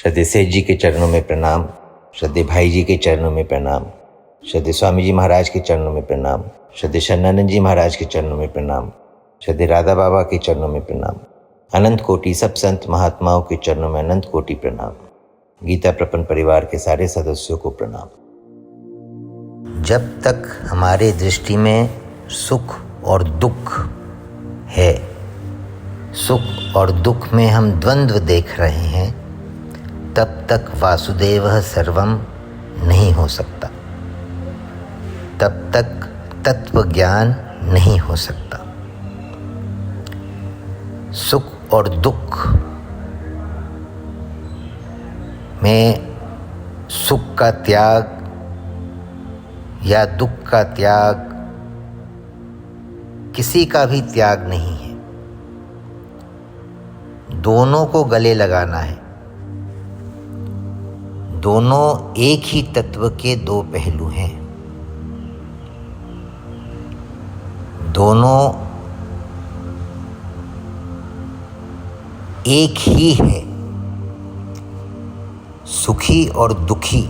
श्रद्धेय सेठ जी के चरणों में प्रणाम, श्रद्धेय भाई जी के चरणों में प्रणाम, श्रद्धेय स्वामी जी महाराज के चरणों में प्रणाम, श्रद्धेय शरणानंद जी महाराज के चरणों में प्रणाम, श्रद्धेय राधा बाबा के चरणों में प्रणाम, अनंत कोटि सब संत महात्माओं के चरणों में अनंत कोटि प्रणाम, गीता प्रपन्न परिवार के सारे सदस्यों को प्रणाम। जब तक हमारे दृष्टि में सुख और दुख है, सुख और दुख में हम द्वंद्व देख रहे हैं, तब तक वासुदेवः सर्वम नहीं हो सकता, तब तक तत्व ज्ञान नहीं हो सकता। सुख और दुख में सुख का त्याग या दुख का त्याग, किसी का भी त्याग नहीं है। दोनों को गले लगाना है। दोनों एक ही तत्व के दो पहलू हैं। दोनों एक ही है। सुखी और दुखी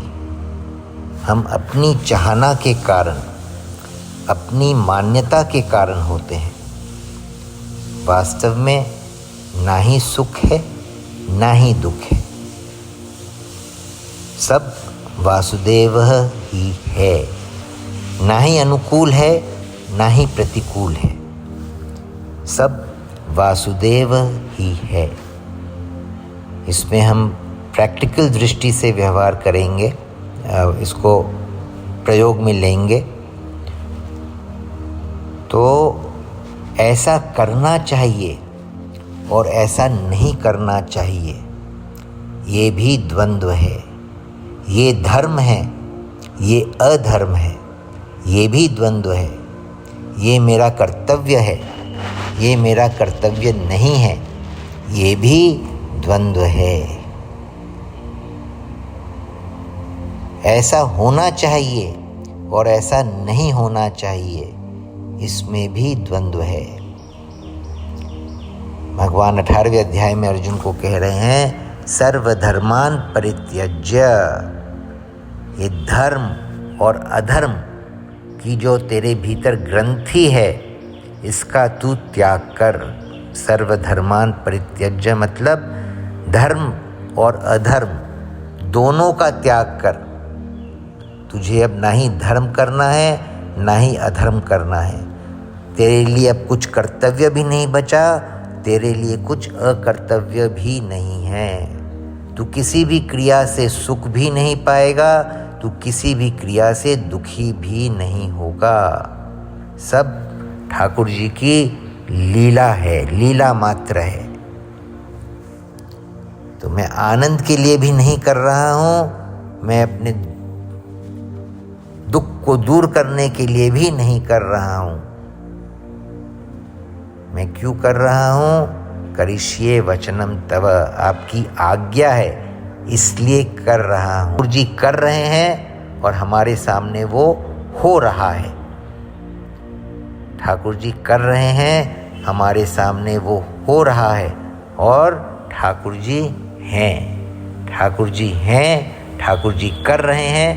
हम अपनी चाहना के कारण, अपनी मान्यता के कारण होते हैं। वास्तव में ना ही सुख है ना ही दुख है, सब वासुदेव ही है। ना ही अनुकूल है ना ही प्रतिकूल है, सब वासुदेव ही है। इसमें हम प्रैक्टिकल दृष्टि से व्यवहार करेंगे, इसको प्रयोग में लेंगे तो ऐसा करना चाहिए और ऐसा नहीं करना चाहिए, ये भी द्वंद्व है। ये धर्म है, ये अधर्म है, ये भी द्वंद्व है। ये मेरा कर्तव्य है, ये मेरा कर्तव्य नहीं है, ये भी द्वंद्व है। ऐसा होना चाहिए और ऐसा नहीं होना चाहिए, इसमें भी द्वंद्व है। भगवान 18वें अध्याय में अर्जुन को कह रहे हैं, सर्वधर्मान परित्यज्य। ये धर्म और अधर्म की जो तेरे भीतर ग्रंथि है, इसका तू त्याग कर। सर्वधर्मान परित्यज्य मतलब धर्म और अधर्म दोनों का त्याग कर। तुझे अब ना ही धर्म करना है ना ही अधर्म करना है। तेरे लिए अब कुछ कर्तव्य भी नहीं बचा, तेरे लिए कुछ अकर्तव्य भी नहीं है। तू किसी भी क्रिया से सुख भी नहीं पाएगा, तू किसी भी क्रिया से दुखी भी नहीं होगा। सब ठाकुर जी की लीला है, लीला मात्र है। तो मैं आनंद के लिए भी नहीं कर रहा हूँ, मैं अपने दुख को दूर करने के लिए भी नहीं कर रहा हूँ। मैं क्यों कर रहा हूँ? करिष्ये वचनम तव, आपकी आज्ञा है इसलिए कर रहा हूँ। ठाकुर जी कर रहे हैं और हमारे सामने वो हो रहा है। ठाकुर जी कर रहे हैं, हमारे सामने वो हो रहा है और ठाकुर जी हैं। ठाकुर जी हैं, ठाकुर जी कर रहे हैं,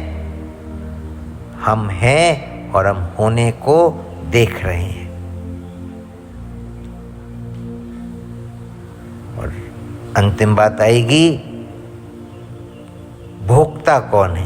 हम हैं और हम होने को देख रहे हैं। और अंतिम बात आएगी, भोक्ता कौन है?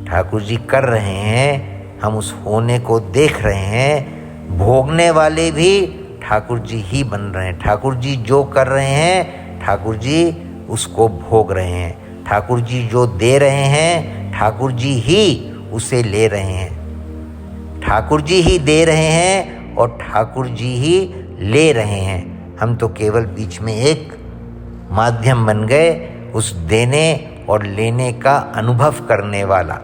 ठाकुर जी कर रहे हैं, हम उस होने को देख रहे हैं। भोगने वाले भी ठाकुर जी ही बन रहे हैं। ठाकुर जी जो कर रहे हैं, ठाकुर जी उसको भोग रहे हैं। ठाकुर जी जो दे रहे हैं, ठाकुर जी ही उसे ले रहे हैं। ठाकुर जी ही दे रहे हैं और ठाकुर जी ही ले रहे हैं। हम तो केवल बीच में एक माध्यम बन गए, उस देने और लेने का अनुभव करने वाला।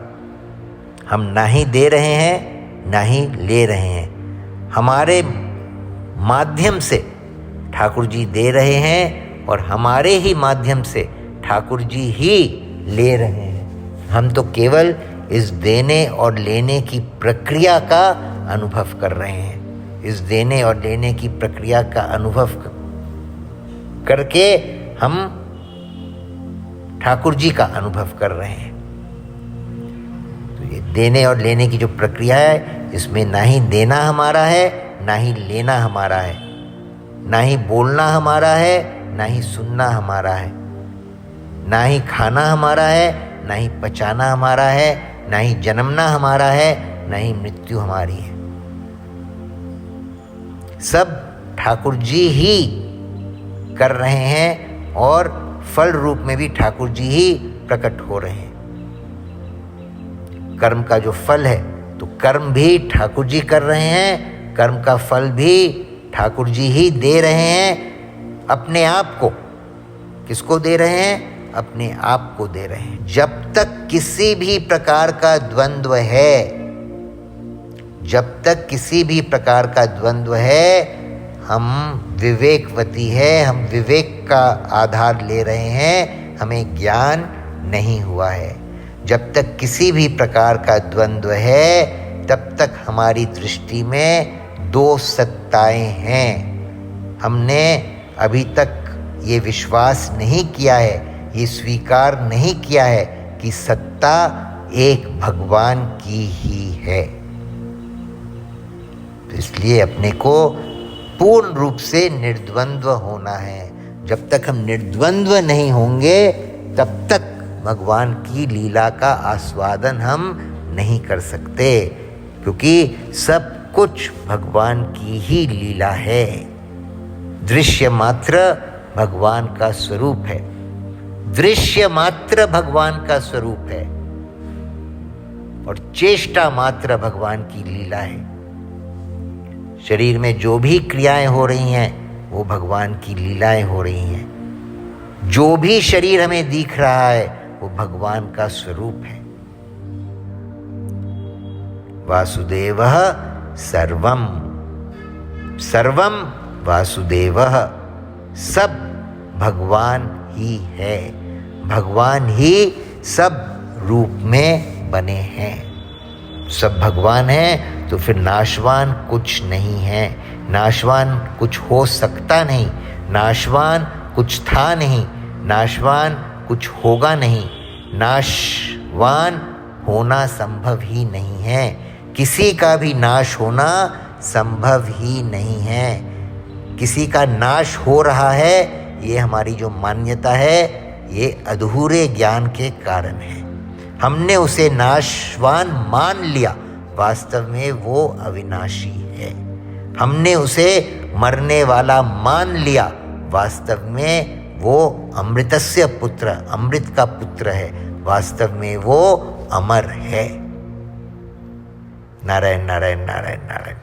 हम ना ही दे रहे हैं ना ही ले रहे हैं। हमारे माध्यम से ठाकुर जी दे रहे हैं और हमारे ही माध्यम से ठाकुर जी ही ले रहे हैं। हम तो केवल इस देने और लेने की प्रक्रिया का अनुभव कर रहे हैं। इस देने और लेने की प्रक्रिया का अनुभव करके हम ठाकुर जी का अनुभव कर रहे हैं। तो ये देने और लेने की जो प्रक्रिया है, इसमें ना ही देना हमारा है, ना ही लेना हमारा है, ना ही बोलना हमारा है, ना ही सुनना हमारा है, ना ही खाना हमारा है, ना ही पचाना हमारा है, ना ही जन्मना हमारा है, ना ही मृत्यु हमारी है। सब ठाकुर जी ही कर रहे हैं और फल रूप में भी ठाकुर जी ही प्रकट हो रहे हैं। कर्म का जो फल है, तो कर्म भी ठाकुर जी कर रहे हैं, कर्म का फल भी ठाकुर जी ही दे रहे हैं अपने आप को। किसको दे रहे हैं? अपने आप को दे रहे हैं। जब तक किसी भी प्रकार का द्वंद्व है, जब तक किसी भी प्रकार का द्वंद्व है, हम विवेकवती है, हम विवेक का आधार ले रहे हैं, हमें ज्ञान नहीं हुआ है। जब तक किसी भी प्रकार का द्वंद्व है, तब तक हमारी दृष्टि में दो सत्ताएं हैं। हमने अभी तक ये विश्वास नहीं किया है, ये स्वीकार नहीं किया है कि सत्ता एक भगवान की ही है। तो इसलिए अपने को पूर्ण रूप से निर्द्वंद्व होना है। जब तक हम निर्द्वंद्व नहीं होंगे, तब तक भगवान की लीला का आस्वादन हम नहीं कर सकते, क्योंकि सब कुछ भगवान की ही लीला है। दृश्य मात्र भगवान का स्वरूप है, दृश्य मात्र भगवान का स्वरूप है, और चेष्टा मात्र भगवान की लीला है। शरीर में जो भी क्रियाएं हो रही हैं, वो भगवान की लीलाएं हो रही हैं। जो भी शरीर हमें दिख रहा है, वो भगवान का स्वरूप है। वासुदेवः सर्वम, सर्वम वासुदेवः, सब भगवान ही है। भगवान ही सब रूप में बने हैं। सब भगवान है, तो फिर नाशवान कुछ नहीं है। नाशवान कुछ हो सकता नहीं, नाशवान कुछ था नहीं, नाशवान कुछ होगा नहीं, नाशवान होना संभव ही नहीं है। किसी का भी नाश होना संभव ही नहीं है। किसी का नाश हो रहा है, ये हमारी जो मान्यता है, ये अधूरे ज्ञान के कारण है। हमने उसे नाशवान मान लिया, वास्तव में वो अविनाशी है। हमने उसे मरने वाला मान लिया, वास्तव में वो अमृतस्य पुत्र, अमृत का पुत्र है, वास्तव में वो अमर है। नारायण नारायण नारायण नारायण।